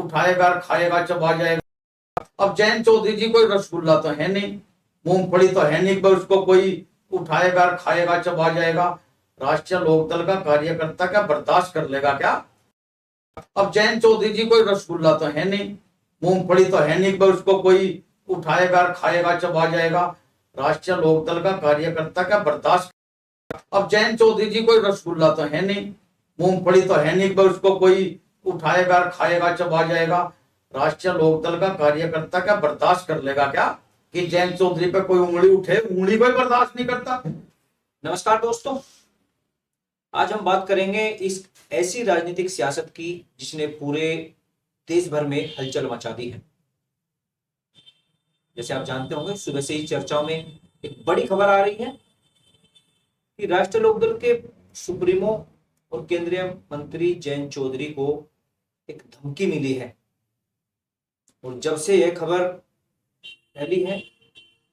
उठाएगा, खाएगा, चबा जाएगा। अब जयंत चौधरी जी कोई रसगुल्ला तो है नहीं, मूंगफली तो है नहीं कि उसको कोई उठाएगा, खाएगा, चबा जाएगा। राष्ट्रीय लोकदल का कार्यकर्ता क्या बर्दाश्त कर लेगा क्या? अब जयंत चौधरी जी कोई रसगुल्ला तो है नहीं, मूंगफली तो है नहीं कि उसको कोई उठाएगा, खाएगा, चबा जाएगा। राष्ट्रीय लोकदल का कार्यकर्ता क्या बर्दाश्त। अब जयंत चौधरी जी कोई रसगुल्ला तो है नहीं, मूंगफली तो है नहीं कि उसको कोई उठाएगा, खाएगा, चबा जाएगा। राष्ट्रीय लोकदल का कार्यकर्ता क्या बर्दाश्त कर लेगा क्या कि जयंत चौधरी पे कोई उंगली उठे? उंगली कोई बर्दाश्त नहीं करता। नमस्कार दोस्तों, आज हम बात करेंगे इस ऐसी राजनीतिक सियासत की जिसने पूरे देश भर में हलचल मचा दी है। जैसे आप जानते होंगे, सुबह से ही चर्चाओं में एक बड़ी खबर आ रही है कि राष्ट्रीय लोकदल के सुप्रीमो और केंद्रीय मंत्री जयंत चौधरी को एक धमकी मिली है। और जब से यह खबर फैली है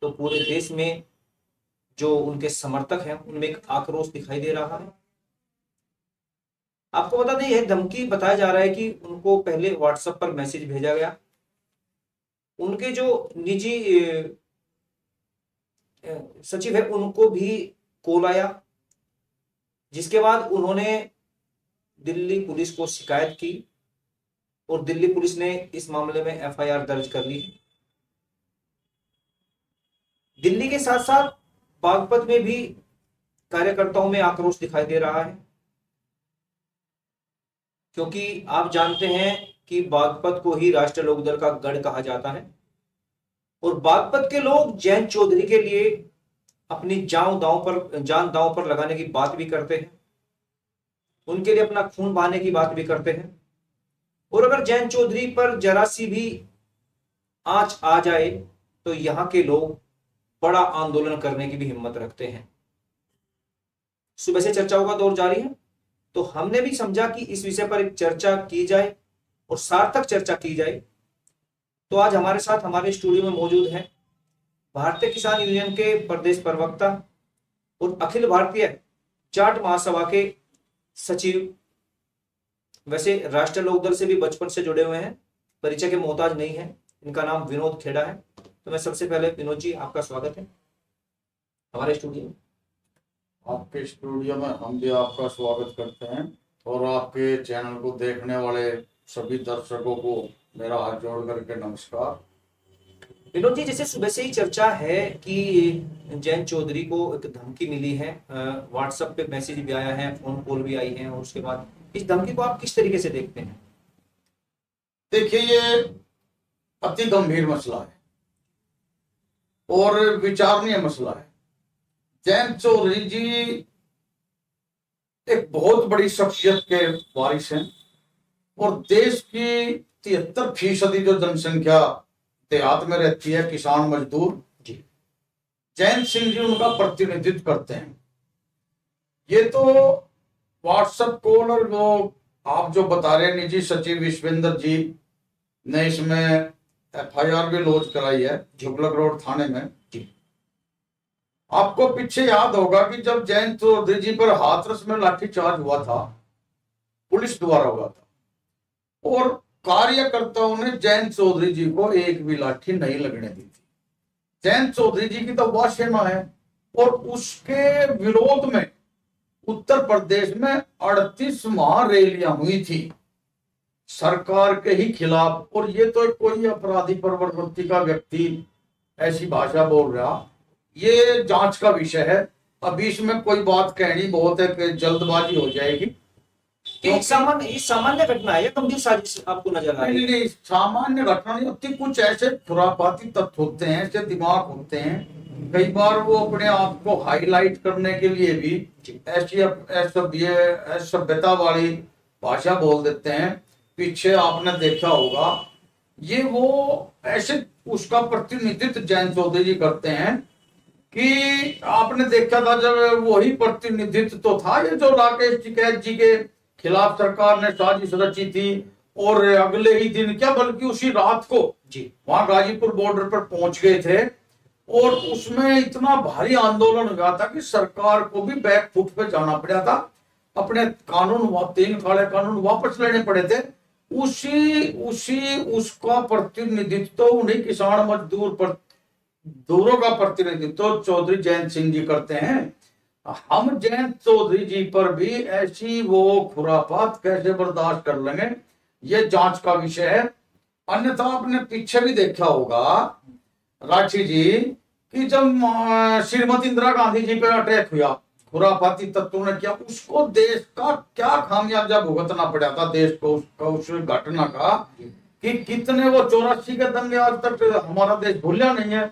तो पूरे देश में जो उनके समर्थक हैं उनमें एक आक्रोश दिखाई दे रहा है। आपको बता दें, यह धमकी बताया जा रहा है कि उनको पहले व्हाट्सएप पर मैसेज भेजा गया, उनके जो निजी सचिव है उनको भी कॉल आया, जिसके बाद उन्होंने दिल्ली पुलिस को शिकायत की और दिल्ली पुलिस ने इस मामले में एफआईआर दर्ज कर ली। दिल्ली के साथ साथ बागपत में भी कार्यकर्ताओं में आक्रोश दिखाई दे रहा है, क्योंकि आप जानते हैं कि बागपत को ही राष्ट्रीय लोकदल का गढ़ कहा जाता है और बागपत के लोग जयंत चौधरी के लिए अपनी जान दांव पर लगाने की बात भी करते हैं, उनके लिए अपना खून बहाने की बात भी करते हैं। और अगर जयंत चौधरी पर जरा सी भी आंच आ जाए तो यहां के लोग बड़ा आंदोलन करने की भी हिम्मत रखते हैं। सुबह से चर्चाओं का दौर जारी है, तो हमने भी समझा कि इस विषय पर एक चर्चा की जाए और सार्थक चर्चा की जाए। तो आज हमारे साथ हमारे स्टूडियो में मौजूद हैं भारतीय किसान यूनियन के प्रदेश प्रवक्ता और अखिल भारतीय जाट महासभा के सचिव, वैसे राष्ट्रीय लोकदल से भी बचपन से जुड़े हुए हैं, परिचय के मोहताज नहीं है। इनका नाम विनोद खेड़ा है। तो मैं सबसे पहले विनोद जी, आपका स्वागत है हमारे स्टूडियो में। आपके स्टूडियो में हम भी आपका स्वागत करते हैं और आपके चैनल को देखने वाले सभी दर्शकों को मेरा हाथ जोड़ करके नमस्कार। विनोद जी, जैसे सुबह से ही चर्चा है कि जयंत चौधरी को एक धमकी मिली है, व्हाट्सएप पे मैसेज भी आया है, फोन कॉल भी आई है, और उसके बाद इस धमकी को आप किस तरीके से देखते हैं? देखिए, ये अति गंभीर मसला है और विचारणीय मसला है। जयंत चौधरी जी एक बहुत बड़ी शख्सियत के वारिस हैं और देश की 73% जो जनसंख्या देहात में रहती है, किसान मजदूर जी, जयंत सिंह जी उनका प्रतिनिधित्व करते हैं। ये तो व्हाट्सएप कॉल और वो आप जो बता रहे निजी सचिव विश्वेंद्र जी ने इसमें एफआईआर भी लॉन्च कराई है जुगलक रोड थाने में। आपको पीछे याद होगा कि जब जयंत चौधरी जी पर हाथरस में लाठीचार्ज हुआ था, पुलिस द्वारा हुआ था, और कार्यकर्ताओं ने जयंत चौधरी जी को एक भी लाठी नहीं लगने दी थी। जयंत चौधरी जी की तो वायुसेना है और उसके विरोध में उत्तर प्रदेश में 38 महारैलियां हुई थी सरकार के ही खिलाफ। और ये तो कोई अपराधी प्रवृत्ति का व्यक्ति ऐसी भाषा बोल रहा, ये जांच का विषय है। अभी इसमें कोई बात कहनी बहुत है कि जल्दबाजी हो जाएगी। सामान्य घटना है या गंभीर साजिश आपको नजर आ रही है? नहीं, सामान्य घटना नहीं होती। कुछ ऐसे खुरापाती तत्व होते हैं, ऐसे दिमाग होते हैं, कई बार वो अपने आप को हाईलाइट करने के लिए भी ऐसी असभ्यता वाली भाषा बोल देते हैं। पीछे आपने देखा होगा, ये वो ऐसे उसका प्रतिनिधित्व जयंत चौधरी जी करते हैं कि आपने देखा था जब वही प्रतिनिधित्व तो था ये जो राकेश टिकैत जी के खिलाफ सरकार ने साजिश रची थी, और अगले ही दिन क्या बल्कि उसी रात को जी वहां गाजीपुर बॉर्डर पर पहुंच गए थे और उसमें इतना भारी आंदोलन हुआ था कि सरकार को भी बैक फुट पे जाना पड़ा था। अपने कानून 3 काले कानून वापस लेने पड़े थे। उसी उसी उसका प्रतिनिधित्व तो उन्हीं किसान मजदूर पर दूरों का प्रतिनिधित्व तो चौधरी जयंत सिंह जी करते हैं। हम जयंत चौधरी जी पर भी ऐसी वो खुरापात कैसे बर्दाश्त कर लेंगे, ये जांच का विषय है। अन्यथा आपने पीछे भी देखा होगा राठी जी कि जब श्रीमती इंदिरा गांधी जी पे अटैक हुआ, खुरापाती तत्वों ने किया, उसको देश का क्या खामियाजा भुगतना पड़ा था देश को उस घटना का, कि कितने वो 84 के दंगे आज तक हमारा देश भूला नहीं है।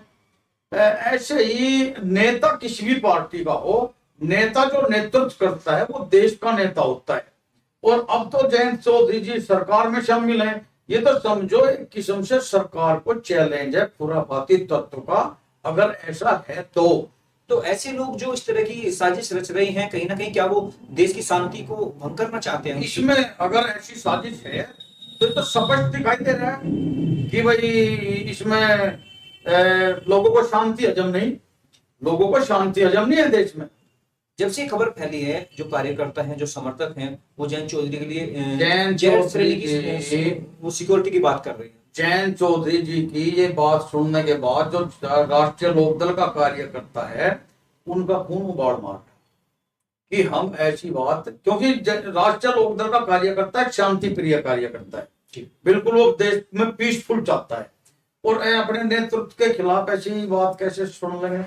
ऐसे ही नेता किसी भी पार्टी का हो, नेता जो नेतृत्व करता है वो देश का नेता होता है। और अब तो जयंत चौधरी जी सरकार में शामिल हैं, ये तो समझो एक किस्म से सरकार को चैलेंज है खुरापाती तत्व का, अगर ऐसा है तो ऐसे लोग जो इस तरह की साजिश रच रहे हैं, कहीं ना कहीं क्या वो देश की शांति को भंग करना चाहते हैं? इसमें अगर ऐसी साजिश है तो स्पष्ट दिखाई दे रहा है कि भाई इसमें लोगों को शांति हजम नहीं, लोगों को शांति हजम नहीं है देश में। जब से खबर फैली है, जो कार्यकर्ता हैं, जो समर्थक हैं, वो जयंत चौधरी के लिए जयंत जेल श्रेणी चौधरी की वो सिक्योरिटी की बात कर रहे हैं। जयंत चौधरी जी की ये बात सुनने के बाद जो राष्ट्रीय लोकदल का कार्यकर्ता है उनका खून उबाल मार कि हम ऐसी बात, क्योंकि राष्ट्रीय लोकदल का कार्यकर्ता एक शांति प्रिय कार्यकर्ता है, बिल्कुल वो देश में पीसफुल चाहता है, और अपने नेतृत्व के खिलाफ ऐसी बात कैसे सुन लेंगे?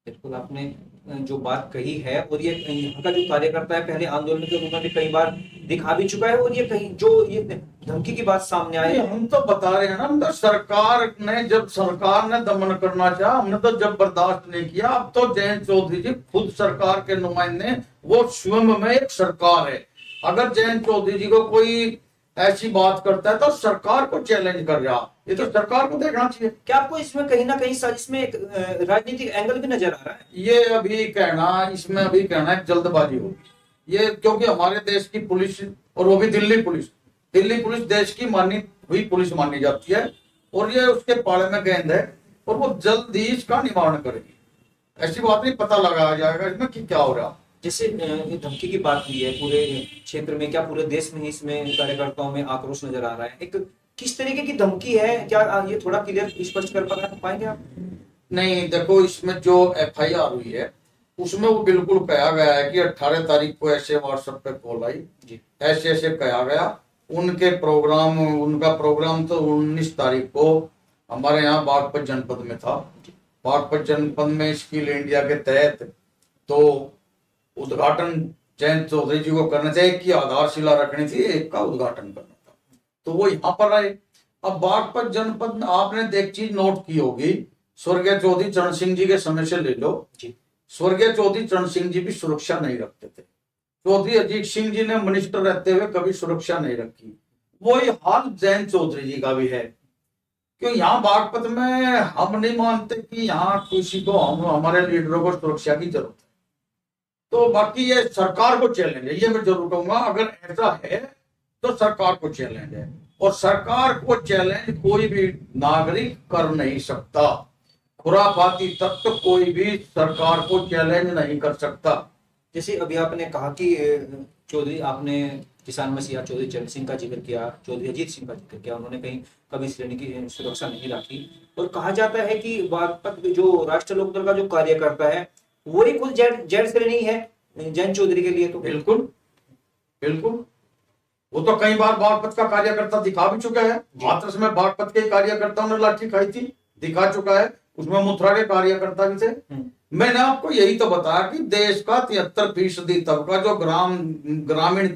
बिल्कुल आपने जो बात कही है, और ये यहाँ का जो कार्यकर्ता है पहले आंदोलन के रूप में भी कई बार दिखा भी चुका है, और ये कहीं जो ये धमकी की बात सामने आई, हम तो बता रहे हैं ना, हम तो सरकार ने दमन करना चाहा, हमने तो जब बर्दाश्त नहीं किया। अब तो जयंत चौधरी जी खुद सरकार के नुमाइंदे, वो स्वयं में एक सरकार है। अगर जयंत चौधरी जी को कोई ऐसी बात करता है तो सरकार को चैलेंज कर रहा, ये तो सरकार को देखना चाहिए। क्या आपको इसमें कहीं ना कहीं साजिश में एक राजनीतिक एंगल भी नजर आ रहा है? ये इसमें अभी कहना एक जल्दबाजी होगी ये, क्योंकि हमारे देश की पुलिस, और वो भी दिल्ली पुलिस देश की मानी हुई पुलिस मानी जाती है, और ये उसके पाले में गेंद है, और वो जल्द ही इसका निवारण करेगी। ऐसी बात नहीं, पता लगाया जाएगा इसमें कि क्या हो रहा। जैसे ये धमकी की बात हुई है पूरे क्षेत्र में, क्या पूरे देश में ही इसमें कार्यकर्ताओं में आक्रोश नजर आ रहा है? एक किस तरीके की धमकी है, क्या ये थोड़ा क्लियर स्पष्ट कर पाएंगे आप? नहीं, देखो इसमें जो FIR हुई है उसमें वो बिल्कुल कहा गया है कि 18 तारीख को ऐसे व्हाट्सएप पे कॉल आई, ऐसे ऐसे कहा गया। उनका प्रोग्राम तो 19 तारीख को हमारे यहाँ बागपत जनपद में था। बागपत जनपद में स्किल इंडिया के तहत तो उद्घाटन जयंत चौधरी जी को करना था, एक की आधारशिला रखनी थी, एक का उद्घाटन करना था, तो वो यहाँ पर आए। अब बागपत जनपद में आपने एक चीज नोट की होगी, स्वर्गीय चौधरी चरण सिंह जी के समय से ले लो, स्वर्गीय चौधरी चरण सिंह जी भी सुरक्षा नहीं रखते थे। चौधरी अजीत सिंह जी ने मिनिस्टर रहते हुए कभी सुरक्षा नहीं रखी। वही हाल जयंत चौधरी जी का भी है, क्यों यहाँ बागपत में हम नहीं मानते कि यहाँ किसी को, हमारे लीडरों को सुरक्षा की जरूरत है। तो बाकी ये सरकार को चैलेंज है, ये मैं जरूर कहूंगा, अगर ऐसा है तो सरकार को चैलेंज है, और सरकार को चैलेंज कोई भी नागरिक कर नहीं सकता। खुरापाती तत्व कोई भी सरकार को चैलेंज नहीं कर सकता। जैसे अभी आपने कहा कि चौधरी, आपने किसान मसीहा चौधरी चरण सिंह का जिक्र किया, चौधरी अजीत सिंह का जिक्र किया, उन्होंने कहीं कभी श्रेणी की सुरक्षा नहीं रखी, और कहा जाता है कि बागपत जो राष्ट्रीय लोकदल का जो कार्यकर्ता है वो ही खुद जेड श्रेणी है जयंत चौधरी के लिए। तो बिल्कुल वो तो कई बार बागपत का कार्यकर्ता दिखा भी चुका है। हाथरस में बागपत के कार्यकर्ताओं ने लाठी खाई थी, दिखा चुका है, उसमें मुथरा के कार्यकर्ता भी थे। मैंने आपको यही तो बताया कि देश का 73% तबका जो ग्रामीण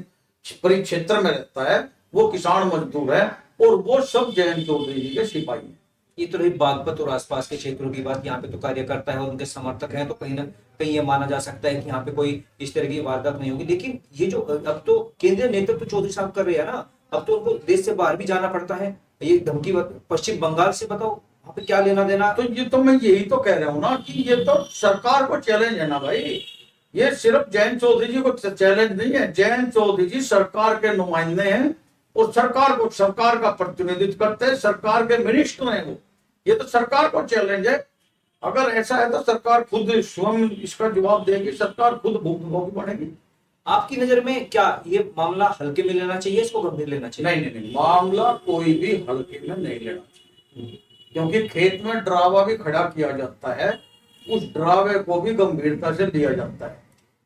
परिक्षेत्र में रहता है वो किसान मजदूर है, और वो सब जयंत चौधरी जी के सिपाही हैं। ये तो रही बागपत और आसपास के क्षेत्रों की बात। यहाँ पे तो कार्यकर्ता है और उनके समर्थक हैं, तो कहीं ना कहीं ये माना जा सकता है कि यहाँ पे कोई इस तरह की वारदात नहीं होगी। लेकिन ये जो अब तो केंद्रीय नेतृत्व चौधरी साहब कर रहे हैं ना, अब तो उनको देश से बाहर भी जाना पड़ता है। ये धमकी पश्चिम बंगाल से, बताओ वहां पे क्या लेना देना। तो ये तो मैं यही तो कह रहा हूँ ना कि ये तो सरकार को चैलेंज है ना भाई, ये सिर्फ जयंत चौधरी जी को चैलेंज नहीं है। जयंत चौधरी जी सरकार के नुमाइंदे हैं, और सरकार का प्रतिनिधित्व करते हैं, सरकार के मिनिस्टर हैं वो। ये तो सरकार को चैलेंज है। अगर ऐसा है तो सरकार खुद स्वयं इसका जवाब देगी, सरकार खुद भुगतभोगी बनेगी। आपकी नजर में क्या ये मामला हल्के में लेना चाहिए, इसको गंभीर लेना चाहिए? नहीं नहीं नहीं, मामला कोई भी हल्के में नहीं लेना चाहिए, क्योंकि खेत में ड्रावा भी खड़ा किया जाता है, उस ड्रावे को भी गंभीरता से लिया जाता है।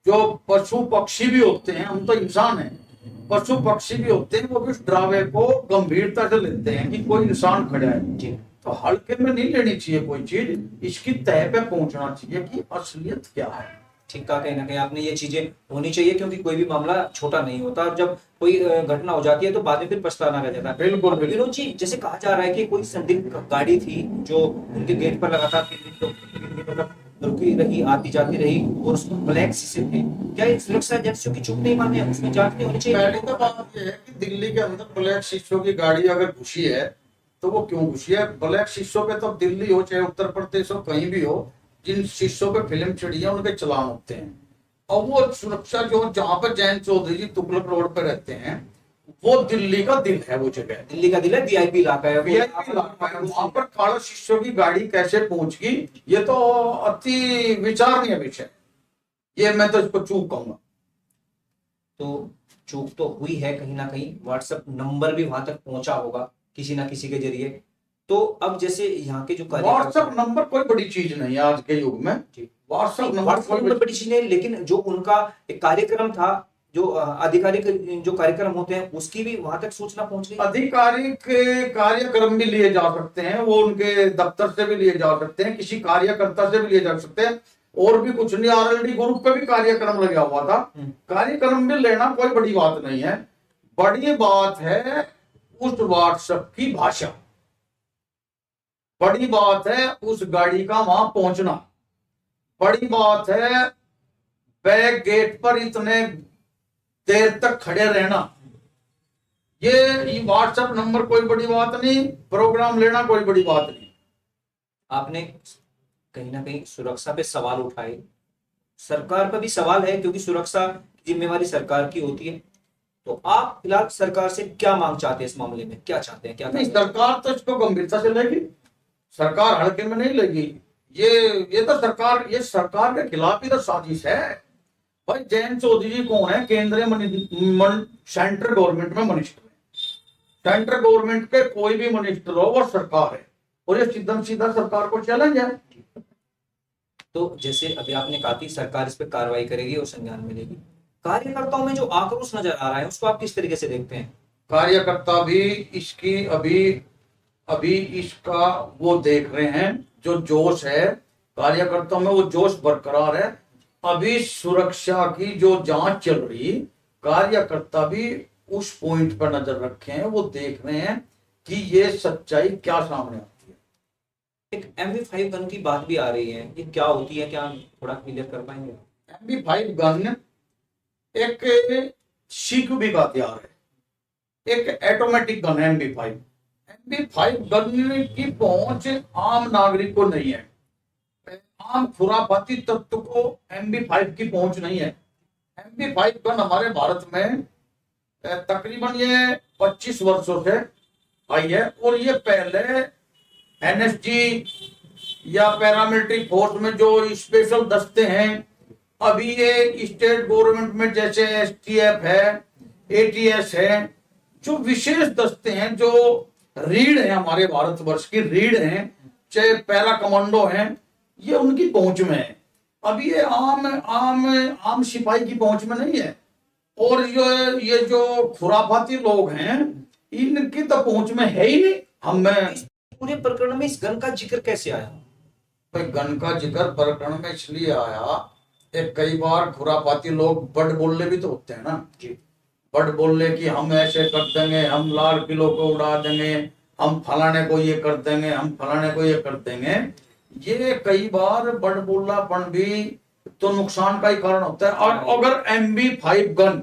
जो पशु पक्षी भी होते हैं, हम तो इंसान हैं, पशु पक्षी भी होते हैं, वो भी उस ड्रावे को गंभीरता से लेते हैं कि कोई इंसान खड़ा है। जी। तो हल्के में नहीं लेनी चाहिए कोई चीज, इसकी तह पे पहुंचना चाहिए कि असलियत क्या है। ठीक कहा, कहीं ना कहीं आपने, ये चीजें होनी चाहिए, क्योंकि कोई भी मामला छोटा नहीं होता, और जब कोई घटना हो जाती है तो बाद में फिर पछताना रह जाता है। बिल्कुल अब बिल्कुल। विनोद जी, जैसे कहा जा रहा है कि कोई संदिग्ध गाड़ी थी जो उनके गेट पर लगातार 3 दिन तक रुकी रही, आती जाती रही, और उसमें ब्लैक शीशे थे। क्या ये सुरक्षा एजेंसियों की चुप नहीं माने, उसमें जांच नहीं होनी चाहिए? पहली तो बात यह है कि दिल्ली के अंदर ब्लैक शीशों की गाड़ी अगर घुसी है तो वो क्यों घुसी है? ब्लैक शीशों पे तो दिल्ली हो चाहे उत्तर प्रदेश हो, कहीं भी हो, जिन शीशों पे फिल्म चढ़ी है उनके चलान होते हैं। और वो सुरक्षा जो जहां पर जैन चौधरी जी तुगलक रोड पे रहते हैं, वो दिल्ली का दिल है, वो जगह दिल्ली का दिल है, वीआईपी इलाका है, वीआईपी इलाका है। वहां पर काला शीशों की गाड़ी कैसे पहुंच गई, ये तो अति विचारणीय विषय, ये मैं तो इसको चूक कहूंगा। तो चूक तो हुई है कहीं ना कहीं, व्हाट्सएप नंबर भी वहां तक पहुंचा होगा किसी ना किसी के जरिए। तो अब जैसे यहाँ के जो व्हाट्सएप नंबर कोई बड़ी चीज नहीं है आज के युग में, व्हाट्सएप नंबर बड़ी चीज है, लेकिन जो उनका एक कार्यक्रम था, जो आधिकारिक जो कार्यक्रम होते हैं, उसकी भी वहां तक सूचना पहुंच गई। आधिकारिक कार्यक्रम भी लिए जा सकते हैं, वो उनके दफ्तर से भी लिए जा सकते हैं, किसी कार्यकर्ता से भी लिए जा सकते हैं, और भी कुछ नहीं, आरएलडी ग्रुप पे भी कार्यक्रम लगा हुआ था, कार्यक्रम भी लेना कोई बड़ी बात नहीं है। बड़ी बात है उस व्हाट्सएप की भाषा, बड़ी बात है उस गाड़ी का वहां पहुंचना, बड़ी बात है बैक गेट पर इतने देर तक खड़े रहना। ये व्हाट्सएप नंबर कोई बड़ी बात नहीं, प्रोग्राम लेना कोई बड़ी बात नहीं। आपने कहीं ना कहीं सुरक्षा पे सवाल उठाए, सरकार पर भी सवाल है, क्योंकि सुरक्षा की जिम्मेवारी सरकार की होती है। तो आप फिलहाल सरकार से क्या मांग चाहते हैं इस मामले में, क्या चाहते हैं, क्या नहीं, सरकार तो इसको गंभीरता से लेगी, सरकार हल्के में नहीं लेगी। ये तो सरकार, ये सरकार के खिलाफ ही तो साजिश है। भाई जैन चौधरी जी कौन है? केंद्रीय सेंट्रल गवर्नमेंट में मिनिस्टर है, सेंट्रल गवर्नमेंट के कोई भी मिनिस्टर हो वो सरकार है, और ये सीधा सीधा सरकार को चैलेंज है। तो जैसे अभी आपने कहा कि सरकार इस पर कार्रवाई करेगी और संज्ञान में लेगी, कार्यकर्ताओं में जो आक्रोश नजर आ रहा है उसको आप किस तरीके से देखते हैं? कार्यकर्ता भी इसकी अभी इसका वो देख रहे हैं, जो जोश है कार्यकर्ताओं में, वो जोश बरकरार है। अभी सुरक्षा की जो जांच चल रही, कार्यकर्ता भी उस पॉइंट पर नजर रखे हैं, वो देख रहे हैं कि ये सच्चाई क्या सामने आती है। एक MV5 गन की बात भी आ रही है, ये क्या होती है, क्या थोड़ा क्लियर कर पाएंगे? MB5 गन एक CQB का हथियार है, एक ऑटोमेटिक गन है MB5। MB5 गन की पहुंच आम नागरिक को नहीं है, आम खुराफाती तत्व को MB5 की पहुंच नहीं है। MB5 गन हमारे भारत में तकरीबन ये 25 वर्षों से आई है, और ये पहले NSG या पैरामिलिट्री फोर्स में जो स्पेशल दस्ते हैं, अभी ये स्टेट गवर्नमेंट में जैसे STF है, ATS है, जो विशेष दस्ते हैं, जो रीढ़ है हमारे भारतवर्ष की रीढ़ है, चाहे पैरा कमांडो हैं, ये उनकी पहुंच में है। अभी ये आम सिपाही की पहुंच में नहीं है। और ये जो खुराफाती लोग हैं, इनकी तो पहुंच में है ही नहीं। पूरे प्रकरण में इस गन का जिक्र कैसे आया? भाई गन का जिक्र प्रकरण में इसलिए आया, कई बार खुराफाती लोग बड़ बोलने भी तो होते हैं ना जी, बड़ बोलने कि हम ऐसे कर देंगे, हम लाल किलो को उड़ा देंगे, हम फलाने को ये कर देंगे, हम फलाने को ये कर देंगे। ये कई बार बड़ बोलापन भी तो नुकसान का ही कारण होता है। और अगर MB5 गन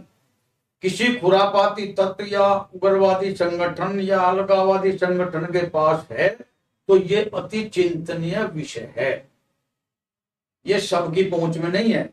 किसी खुरापाती तत्व या उग्रवादी संगठन या अलगाववादी संगठन के पास है, तो ये अति चिंतनीय विषय है, ये सबकी पहुंच में नहीं है।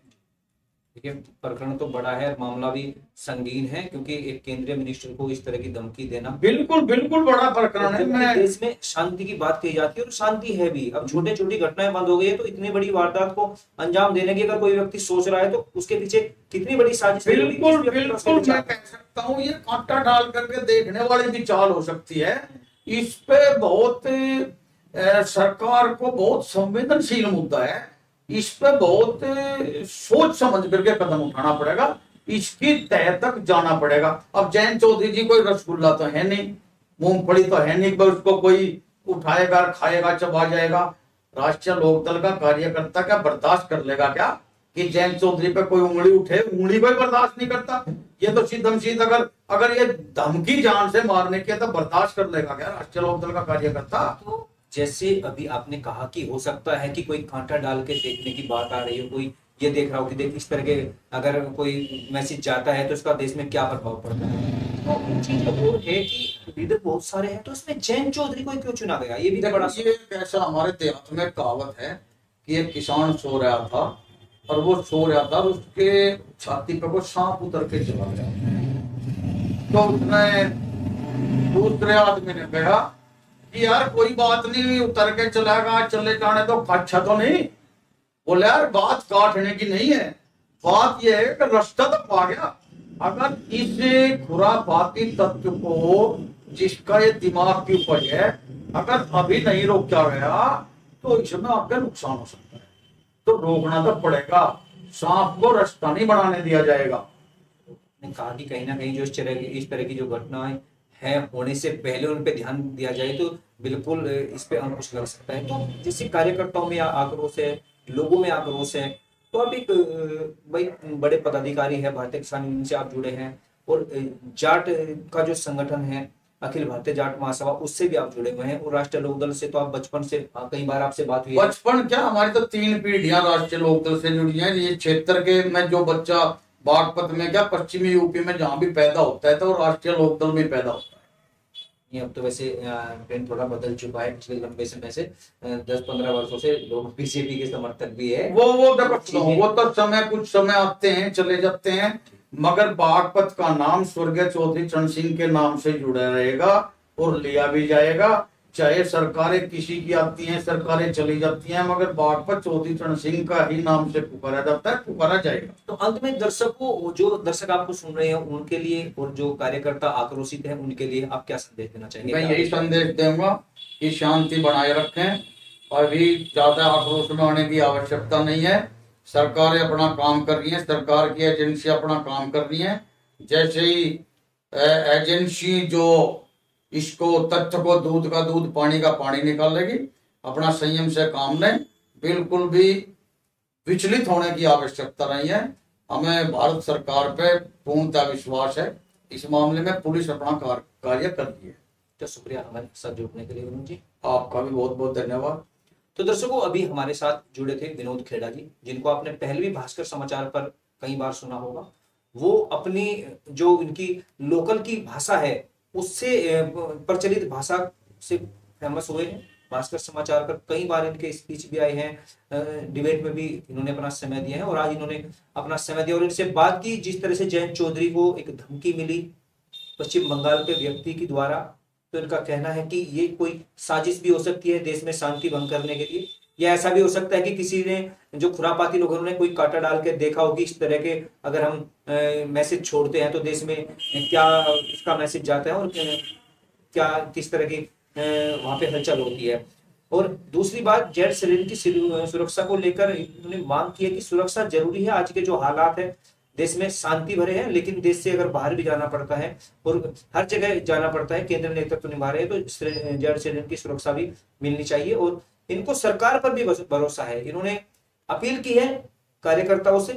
देखिए प्रकरण तो बड़ा है, मामला भी संगीन है, क्योंकि एक केंद्रीय मिनिस्टर को इस तरह की धमकी देना, बिल्कुल बिल्कुल बड़ा प्रकरण है। जबकि मैं देश में शांति की बात कही जाती है और शांति है भी। अब छोटे छोटी घटनाएं बंद हो गई है, तो इतनी बड़ी वारदात को अंजाम देने की अगर कोई व्यक्ति सोच रहा है तो उसके पीछे कितनी बड़ी साजिश रही होगी, किस बिल्कुल व्यक्ति का उसके बिल्कुल विचार। मैं कह सकता हूँ ये कांटा डाल करके देखने वाली भी चाल हो सकती है। इस पे बहुत सरकार को बहुत संवेदनशील मुद्दा है। इस पे बहुत सोच समझ करके कदम उठाना पड़ेगा, इसकी तह तक जाना पड़ेगा। अब जयंत चौधरी जी कोई रसगुल्ला तो है नहीं, मूंगफली तो है नहीं कि उसको कोई उठाएगा खाएगा चबा जाएगा। राष्ट्रीय लोकदल का कार्यकर्ता क्या बर्दाश्त कर लेगा क्या कि जयंत चौधरी पे कोई उंगली उठे? उंगली कोई बर्दाश्त नहीं करता। ये तो सीधम सीध अगर अगर ये धमकी जान से मारने की है तो बर्दाश्त कर लेगा क्या राष्ट्रीय लोकदल का कार्यकर्ता? तो जैसे अभी आपने कहा कि हो सकता है कि कोई कांटा डाल के देखने की बात आ रही हो, कोई ये देख रहा हो कि देख इस तरह के अगर कोई मैसेज जाता है तो इसका देश में क्या प्रभाव पड़ता है। तो चीज और है कि लीडर बहुत सारे हैं, तो इसमें जयंत चौधरी को क्यों चुना गया, ये भी तो बड़ा ये ऐसा हमारे देहात में कहावत है कि एक किसान सो रहा था और वो सो रहा था और उसके छाती पे को सांप उतर के चला गया। तो उसने दूसरे आदमी ने कहा कि यार कोई बात नहीं, उतर के चलेगा, चले जाने तो अच्छा तो नहीं। बोले यार बात काटने की नहीं है, बात यह है कि रास्ता तो पा गया। अगर इस खुरापाती तत्व को, जिसका ये दिमाग की उपज है, अगर अभी नहीं रोका गया तो इसमें आपका नुकसान हो सकता है। तो रोकना तो पड़ेगा, सांप को रास्ता नहीं बनाने दिया जाएगा। ने कहा कि कहीं ना कहीं जो इस तरह की जो घटनाएं है होने से पहले उन पे ध्यान दिया जाए तो बिल्कुल इस पे अंकुश लग सकता है। तो जैसे कार्यकर्ताओं में आक्रोश है, लोगों में आक्रोश है, तो आप एक भाई बड़े पदाधिकारी है, भारतीय किसान यूनियन से आप जुड़े हैं, और जाट का जो संगठन है अखिल भारतीय जाट महासभा, उससे भी आप जुड़े हुए हैं, और राष्ट्रीय लोकदल से तो आप बचपन से, कई बार आपसे बात हुई है। बचपन क्या, हमारी तो 3 पीढ़ियां राष्ट्रीय लोकदल से जुड़ी हैं। ये क्षेत्र के में जो बच्चा बागपत में क्या पश्चिमी यूपी में जहां भी पैदा होता है तो राष्ट्रीय लोकदल में पैदा होता है। ये अब तो वैसे ट्रेंड थोड़ा बदल चुका है पिछले लंबे समय से, 10-15 वर्षों से लोग बीजेपी के समर्थक भी है। वो देखो, वो तो समय कुछ समय आते हैं चले जाते हैं, मगर बागपत का नाम स्वर्गीय चौधरी चरण सिंह के नाम से जुड़ा रहेगा और लिया भी जाएगा। चाहे सरकारें किसी की आती हैं, सरकारें चली जाती हैं, मगर बागपत चौधरी चरण सिंह का ही नाम से पुकारा जाता है, पुकारा जाएगा। तो अंत में दर्शकों, जो दर्शक आपको सुन रहे हैं उनके लिए, और जो कार्यकर्ता आक्रोशित हैं उनके लिए आप क्या संदेश देना चाहेंगे? मैं यही संदेश दूंगा कि शांति बनाए रखें, अभी ज्यादा आक्रोश में आने की आवश्यकता नहीं है। सरकारें अपना काम कर रही हैं, सरकार की एजेंसी अपना काम कर रही हैं। जैसे ही एजेंसी जो इसको तथ्य को दूध का दूध पानी का पानी निकालेगी, अपना संयम से काम लें, बिल्कुल भी विचलित होने की आवश्यकता नहीं है। हमें भारत सरकार पे पूर्णतः विश्वास है, इस मामले में पुलिस अपना कार्य कर रही है। तो शुक्रिया हमारे साथ जुड़ने के लिए वरुण जी, आपका भी बहुत बहुत धन्यवाद। तो दर्शकों, अभी हमारे साथ जुड़े थे विनोद खेड़ा जी, जिनको आपने पहले भी भास्कर समाचार पर कई बार सुना होगा। वो अपनी जो इनकी लोकल की भाषा है उससे प्रचलित भाषा से फेमस हुए हैं। भास्कर समाचार पर कई बार इनके स्पीच भी आए हैं, डिबेट में भी इन्होंने अपना समय दिया है, और आज इन्होंने अपना समय दिया और इनसे बात की। जिस तरह से जयंत चौधरी को एक धमकी मिली पश्चिम बंगाल के व्यक्ति के द्वारा, तो इनका कहना है कि ये कोई साजिश भी हो सकती है देश में शांति भंग करने के लिए, या ऐसा भी हो सकता है कि किसी ने, जो खुरापाती लोगों ने कोई कांटा डाल के देखा हो कि इस तरह के अगर हम मैसेज छोड़ते हैं तो देश में क्या इसका मैसेज जाता है और क्या किस तरह की वहां पे हलचल होती है। और दूसरी बात, जेड शरीर की सुरक्षा को लेकर उन्होंने मांग की है कि सुरक्षा जरूरी है। आज के जो हालात है देश में शांति भरे हैं, लेकिन देश से अगर बाहर भी जाना पड़ता है और हर जगह जाना पड़ता है, केंद्र नेतृत्व निभा रहे हैं, तो जेड शरीर की सुरक्षा भी मिलनी चाहिए। और इनको सरकार पर भी भरोसा है। इन्होंने अपील की है कार्यकर्ताओं से,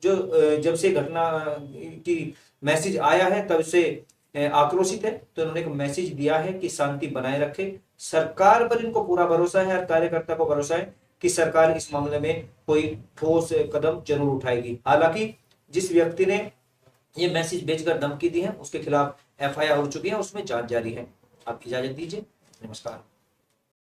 जो जब से घटना की मैसेज आया है तब से आक्रोशित है, तो इन्होंने एक मैसेज दिया है कि शांति बनाए रखे। सरकार पर इनको पूरा भरोसा है, हर कार्यकर्ता को भरोसा है कि सरकार इस मामले में कोई ठोस कदम जरूर उठाएगी। हालांकि जिस व्यक्ति ने ये मैसेज भेजकर धमकी दी है उसके खिलाफ FIR हो चुकी है, उसमें जांच जारी है। आप इजाजत दीजिए, नमस्कार।